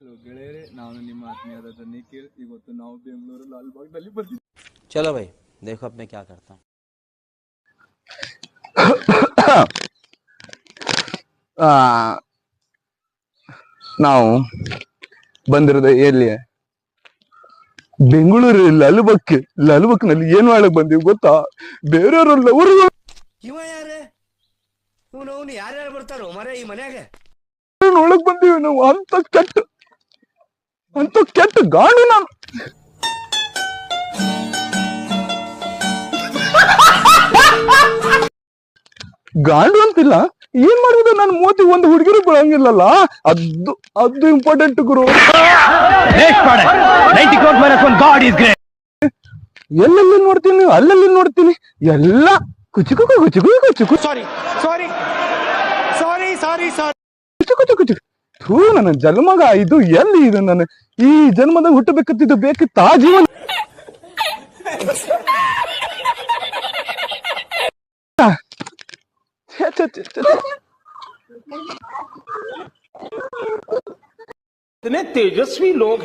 Hello ಗೆಳೆಯರೇ, ನಾನು ನಿಮ್ಮ ಆತ್ಮೀಯದ ಧ್ವನಿ ಕೇಳಿ ಇವತ್ತು ನಾವು ಬೆಂಗಳೂರು ಲಾಲ್ಬಾಗ್ನಲ್ಲಿ ಬಂದಿದ್ದೀವಿ. चलो भाई देखो अब मैं क्या करता हूँ. ನಾವು ಬಂದಿರೋದು ಎಲ್ಲಿ? ಬೆಂಗಳೂರು ಲಾಲ್ಬಾಗ್ನಲ್ಲಿ ಏನ್ ಮಾಡಕ್ ಬಂದೀವಿ ಗೊತ್ತಾ? ಬೇರೆಯವ್ರಲ್ಲ ಇವ ಯಾರೇ ಇವನು ಯಾರ್ಯಾರು ಬರ್ತಾರೋ ಮರೆ ಈ ಮನ್ಯಾಗ ನೋಡಕ್ ಬಂದೀವಿ ನಾವು. ಅಂತ ಕೆಟ್ಟ ಗಾಂಡು ನಾನು. ಗಾಂಡು ಅಂತಿಲ್ಲ, ಏನ್ ಮಾಡುದು? ನಾನು ಮೂತಿ ಒಂದು ಹುಡುಗಿರು ಬಿಡಂಗಿಲ್ಲಲ್ಲ, ಅದು ಇಂಪಾರ್ಟೆಂಟ್ ಗುರು. ಎಲ್ಲೆಲ್ಲಿ ನೋಡ್ತೀನಿ, ಅಲ್ಲೆಲ್ಲಿ ನೋಡ್ತೀನಿ, ಎಲ್ಲ ಕುಚುಕು ಥೂ, ನನ್ನ ಜನ್ಮಗ ಇದು ಎಲ್ಲಿ ಇದು? ನಾನು ಈ ಜನ್ಮದಾಗ ಹುಟ್ಟಬೇಕಂತಿದ್ದು ಬೇಕಿತ್ತ ಆ ಜೀವನ. इतने तेजस्वी लोग